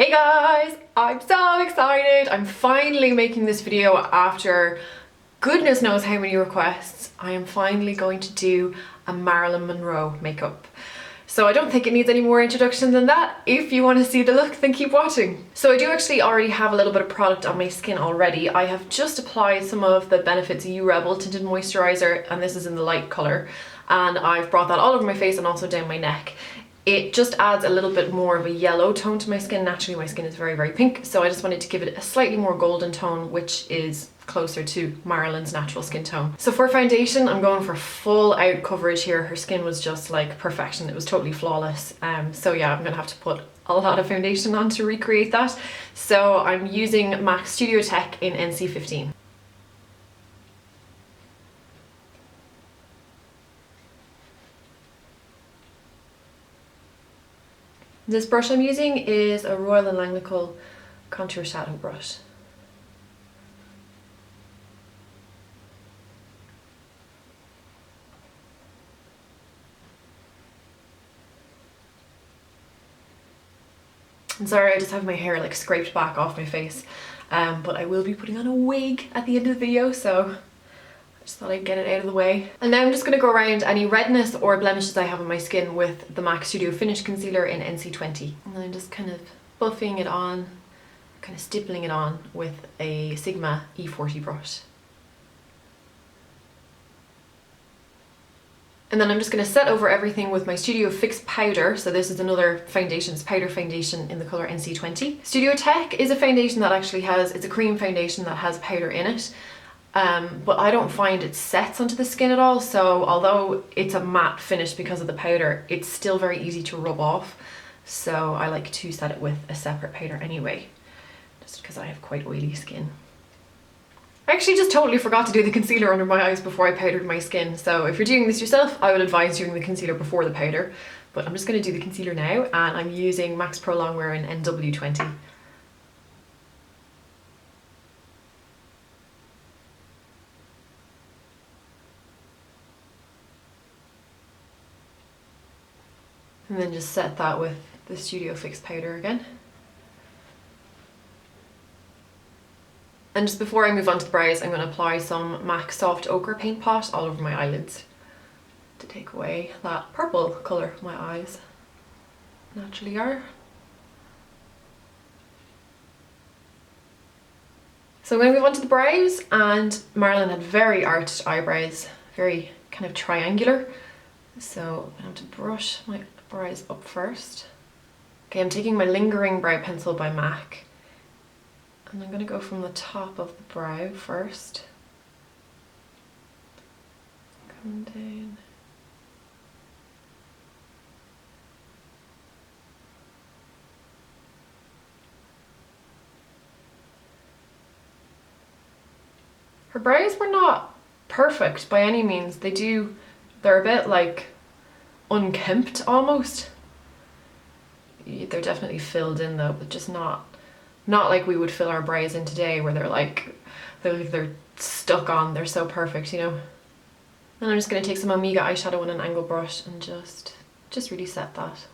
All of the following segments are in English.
Hey guys, I'm so excited. I'm finally making this video after goodness knows how many requests. I am finally going to do a Marilyn Monroe makeup. So I don't think it needs any more introduction than that. If you want to see the look, then keep watching. So I do actually already have a little bit of product on my skin already. I have just applied some of the Benfit's Rebel Tinted Moisturiser, and this is in the light colour. And I've brought that all over my face and also down my neck. It just adds a little bit more of a yellow tone to my skin. Naturally, my skin is very, very pink, so I just wanted to give it a slightly more golden tone, which is closer to Marilyn's natural skin tone. So for foundation, I'm going for full out coverage here. Her skin was just like perfection. It was totally flawless. So yeah, I'm gonna have to put a lot of foundation on to recreate that. So I'm using MAC Studio Tech in NC15. This brush I'm using is a Royal & Langnickel contour shadow brush. I'm sorry, I just have my hair like scraped back off my face, but I will be putting on a wig at the end of the video, so I just thought I'd get it out of the way. And now I'm just going to go around any redness or blemishes I have on my skin with the MAC Studio Finish Concealer in NC20. And then I'm just kind of buffing it on, kind of stippling it on with a Sigma E40 brush. And then I'm just going to set over everything with my Studio Fix powder. So this is another foundation, it's powder foundation in the colour NC20. Studio Tech is a foundation that actually has, it's a cream foundation that has powder in it. But I don't find it sets onto the skin at all. So although it's a matte finish because of the powder, it's still very easy to rub off. So I like to set it with a separate powder anyway, just because I have quite oily skin. I actually just totally forgot to do the concealer under my eyes before I powdered my skin. So if you're doing this yourself, I would advise doing the concealer before the powder. But I'm just going to do the concealer now, and I'm using MAC's Prolongwear in NW20. And then just set that with the Studio Fix powder again. And just before I move on to the brows, I'm going to apply some MAC Soft Ochre Paint Pot all over my eyelids to take away that purple colour my eyes naturally are. So I'm going to move on to the brows, and Marilyn had very arched eyebrows, very kind of triangular. So I have to brush my brows up first. Okay, I'm taking my Lingering Brow Pencil by MAC. And I'm going to go from the top of the brow first. Come down. Her brows were not perfect by any means. They're a bit like unkempt almost. They're definitely filled in though, but just not like we would fill our brows in today, where they're stuck on, they're so perfect, you know. And I'm just going to take some Omega Eyeshadow on an angle brush and just really set that.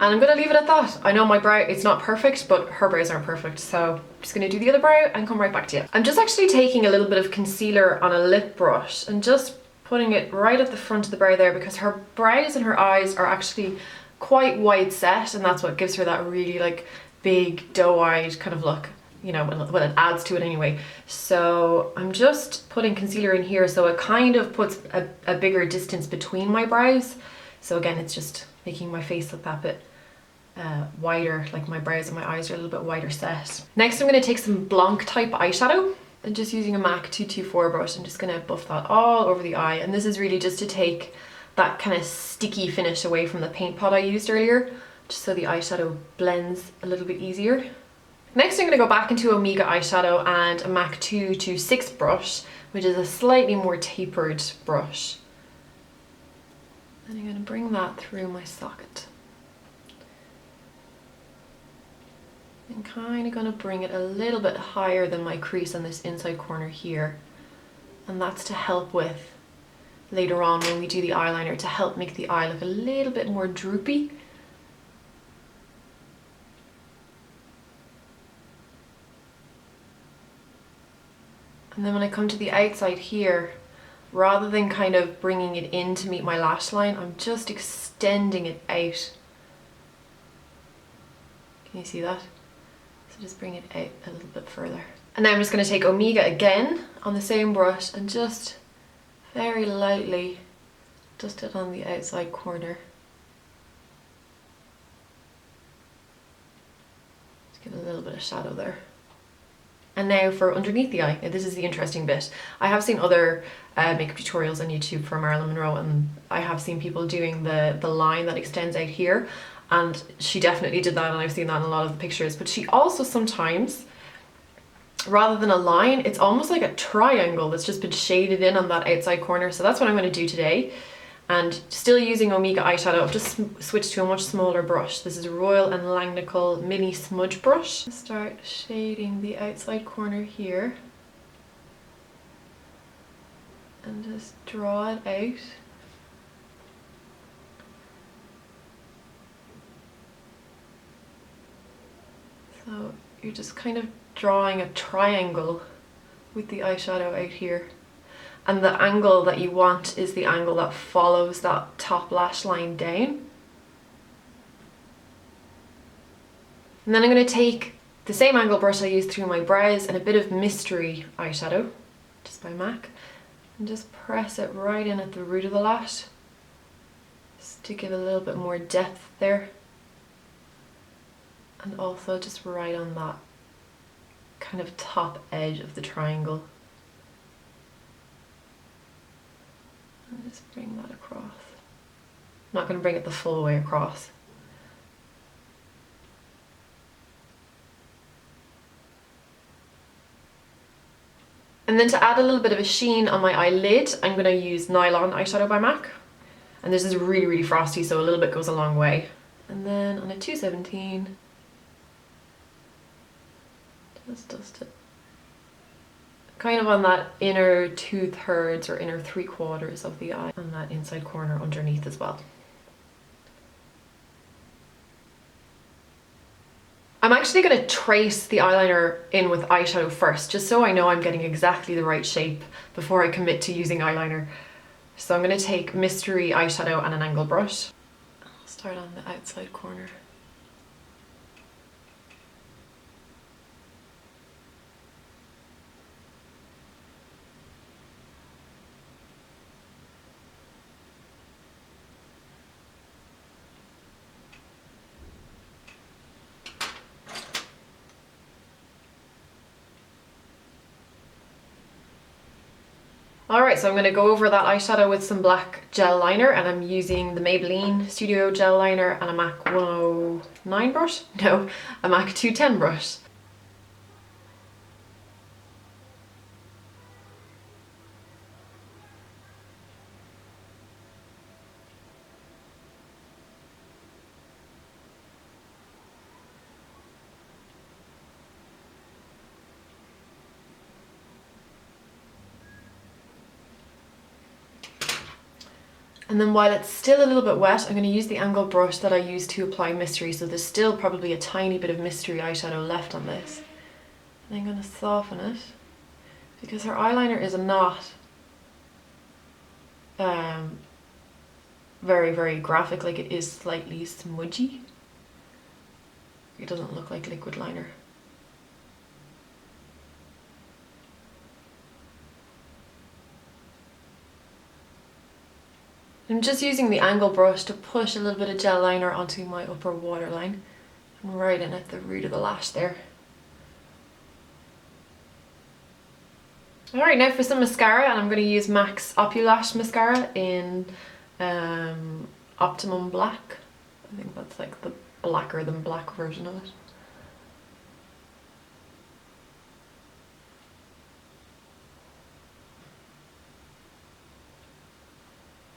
And I'm going to leave it at that. I know my brow, it's not perfect, but her brows aren't perfect, so I'm just going to do the other brow and come right back to you. I'm just actually taking a little bit of concealer on a lip brush and just putting it right at the front of the brow there, because her brows and her eyes are actually quite wide set, and that's what gives her that really like big doe-eyed kind of look, you know, well, it adds to it anyway. So I'm just putting concealer in here so it kind of puts a bigger distance between my brows. So again, it's just making my face look that bit wider, like my brows and my eyes are a little bit wider set. Next I'm going to take some Blanc type eyeshadow. And just using a MAC 224 brush, I'm just going to buff that all over the eye. And this is really just to take that kind of sticky finish away from the paint pot I used earlier, just so the eyeshadow blends a little bit easier. Next I'm going to go back into Omega Eyeshadow and a MAC 226 brush, which is a slightly more tapered brush. And I'm going to bring that through my socket. I'm kind of going to bring it a little bit higher than my crease on this inside corner here, and that's to help with later on when we do the eyeliner to help make the eye look a little bit more droopy. And then when I come to the outside here, rather than kind of bringing it in to meet my lash line, I'm just extending it out. Can you see that? So just bring it out a little bit further. And now I'm just going to take Omega again on the same brush and just very lightly dust it on the outside corner. Just give it a little bit of shadow there. And now for underneath the eye. Now this is the interesting bit. I have seen other makeup tutorials on YouTube for Marilyn Monroe, and I have seen people doing the line that extends out here, and she definitely did that, and I've seen that in a lot of the pictures. But she also sometimes, rather than a line, it's almost like a triangle that's just been shaded in on that outside corner. So that's what I'm going to do today. And still using Omega eyeshadow, I've just switched to a much smaller brush. This is Royal and Langnickel mini smudge brush. Start shading the outside corner here. And just draw it out. So you're just kind of drawing a triangle with the eyeshadow out here. And the angle that you want is the angle that follows that top lash line down. And then I'm going to take the same angle brush I used through my brows and a bit of Mystery Eyeshadow, just by MAC, and just press it right in at the root of the lash, just to give a little bit more depth there. And also just right on that kind of top edge of the triangle. And just bring that across. I'm not going to bring it the full way across. And then to add a little bit of a sheen on my eyelid, I'm going to use Nylon Eyeshadow by MAC. And this is really, really frosty, so a little bit goes a long way. And then on a 217, just dust it. Kind of on that inner 2/3 or inner 3/4 of the eye, and that inside corner underneath as well. I'm actually going to trace the eyeliner in with eyeshadow first, just so I know I'm getting exactly the right shape before I commit to using eyeliner. So I'm going to take Mystery Eyeshadow and an angle brush. I'll start on the outside corner. Alright, so I'm going to go over that eyeshadow with some black gel liner, and I'm using the Maybelline Studio Gel Liner and a MAC 109 brush? No, a MAC 210 brush. And then while it's still a little bit wet, I'm going to use the angle brush that I used to apply Mystery, so there's still probably a tiny bit of Mystery eyeshadow left on this. And I'm going to soften it, because her eyeliner is not very, very graphic, like it is slightly smudgy. It doesn't look like liquid liner. I'm just using the angle brush to push a little bit of gel liner onto my upper waterline and right in at the root of the lash there. Alright, now for some mascara, and I'm going to use MAC's Opulash mascara in Optimum Black. I think that's like the blacker than black version of it.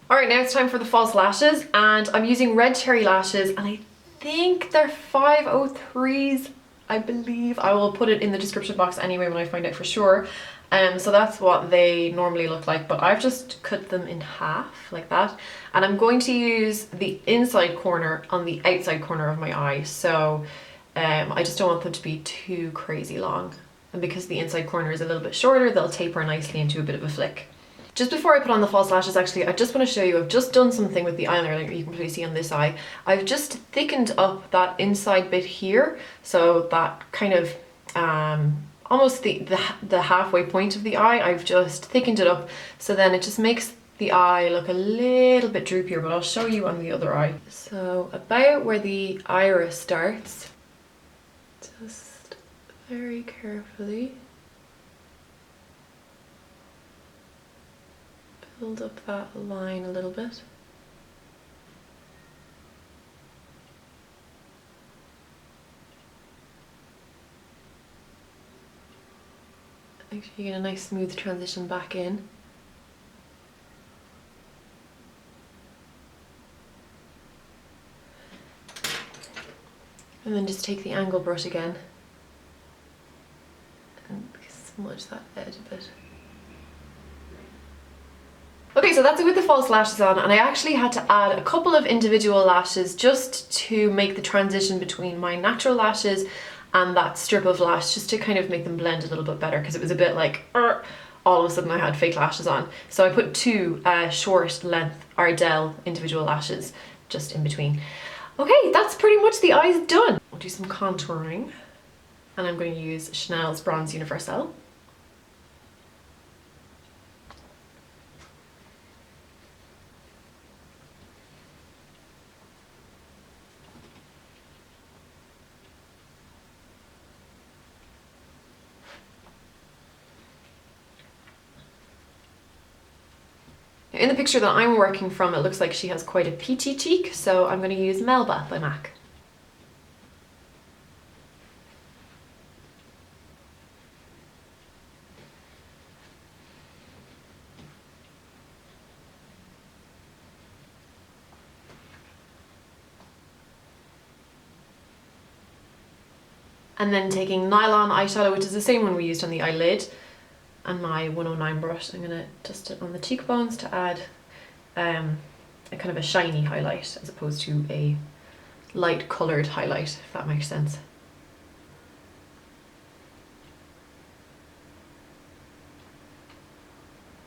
Alright, now it's time for the false lashes, and I'm using Red Cherry lashes, and I think they're 503s, I believe. I will put it in the description box anyway when I find out for sure. So that's what they normally look like, but I've just cut them in half like that, and I'm going to use the inside corner on the outside corner of my eye. So I just don't want them to be too crazy long, and because the inside corner is a little bit shorter, they'll taper nicely into a bit of a flick. Just before I put on the false lashes, actually, I just want to show you, I've just done something with the eyeliner like you can probably see on this eye. I've just thickened up that inside bit here, so that kind of almost the halfway point of the eye, I've just thickened it up, so then it just makes the eye look a little bit droopier, but I'll show you on the other eye. So about where the iris starts, just very carefully build up that line a little bit. Make sure you get a nice smooth transition back in. And then just take the angle brush again and smudge that edge a bit. Okay, so that's it with the false lashes on, and I actually had to add a couple of individual lashes just to make the transition between my natural lashes and that strip of lash, just to kind of make them blend a little bit better, because it was a bit like all of a sudden I had fake lashes on. So I put two short length Ardell individual lashes just in between. Okay, that's pretty much the eyes done. I'll do some contouring, and I'm going to use Chanel's Bronze Universelle. In the picture that I'm working from, it looks like she has quite a peachy cheek, so I'm going to use Melba by MAC. And then taking Nylon Eyeshadow, which is the same one we used on the eyelid, and my 109 brush, I'm going to dust it on the cheekbones to add a kind of a shiny highlight as opposed to a light coloured highlight, if that makes sense.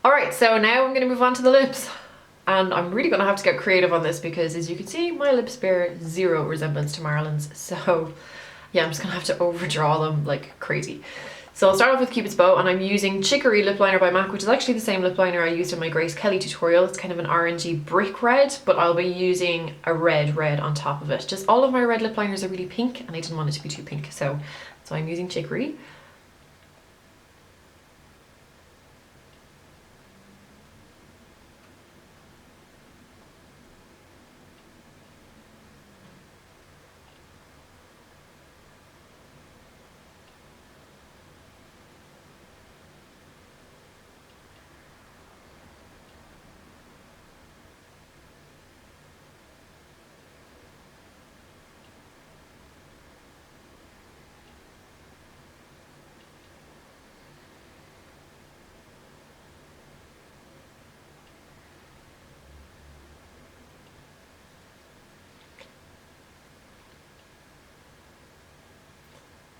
Alright, so now I'm going to move on to the lips. And I'm really going to have to get creative on this because, as you can see, my lips bear zero resemblance to Marilyn's. So yeah, I'm just going to have to overdraw them like crazy. So I'll start off with Cupid's Bow, and I'm using Chicory lip liner by MAC, which is actually the same lip liner I used in my Grace Kelly tutorial. It's kind of an orangey brick red, but I'll be using a red on top of it. Just all of my red lip liners are really pink, and I didn't want it to be too pink, so I'm using Chicory.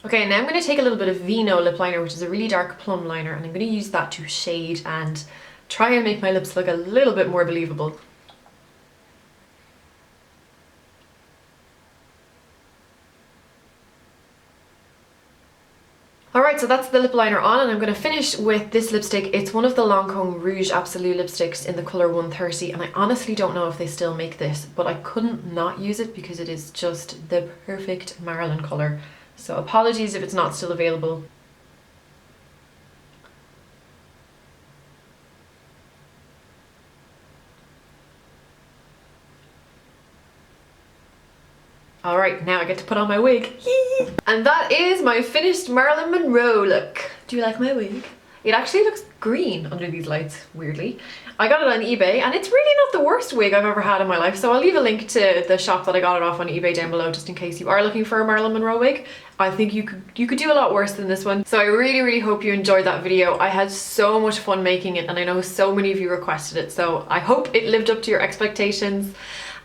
Okay, now I'm going to take a little bit of Vino lip liner, which is a really dark plum liner, and I'm going to use that to shade and try and make my lips look a little bit more believable. Alright, so that's the lip liner on, and I'm going to finish with this lipstick. It's one of the Lancome Rouge Absolute lipsticks in the colour 130, and I honestly don't know if they still make this, but I couldn't not use it because it is just the perfect Marilyn colour. So apologies if it's not still available. Alright, now I get to put on my wig. And that is my finished Marilyn Monroe look. Do you like my wig? It actually looks green under these lights, weirdly. I got it on eBay and it's really not the worst wig I've ever had in my life, so I'll leave a link to the shop that I got it off on eBay down below just in case you are looking for a Marilyn Monroe wig. I think you could do a lot worse than this one. So I really hope you enjoyed that video. I had so much fun making it and I know so many of you requested it, so I hope it lived up to your expectations.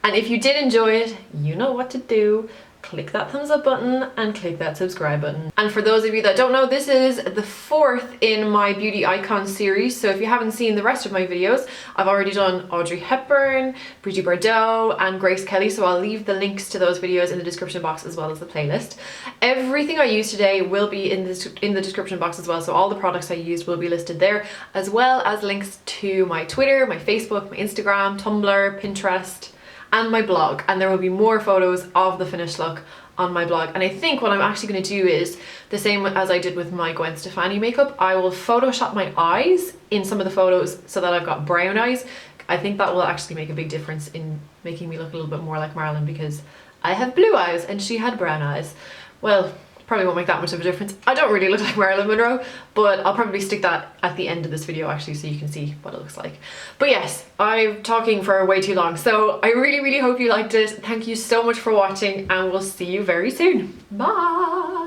And if you did enjoy it, you know what to do. Click that thumbs up button and click that subscribe button. And for those of you that don't know, this is the 4th in my beauty icon series. So if you haven't seen the rest of my videos, I've already done Audrey Hepburn, Brigitte Bardot and Grace Kelly, so I'll leave the links to those videos in the description box as well as the playlist. Everything I used today will be in the description box as well, so all the products I used will be listed there, as well as links to my Twitter, my Facebook, my Instagram, Tumblr, Pinterest and my blog, and there will be more photos of the finished look on my blog. And I think what I'm actually going to do is the same as I did with my Gwen Stefani makeup. I will Photoshop my eyes in some of the photos so that I've got brown eyes. I think that will actually make a big difference in making me look a little bit more like Marilyn, because I have blue eyes and she had brown eyes. Well, probably won't make that much of a difference. I don't really look like Marilyn Monroe, but I'll probably stick that at the end of this video actually so you can see what it looks like. But yes, I'm talking for way too long, so I really hope you liked it. Thank you so much for watching and we'll see you very soon. Bye!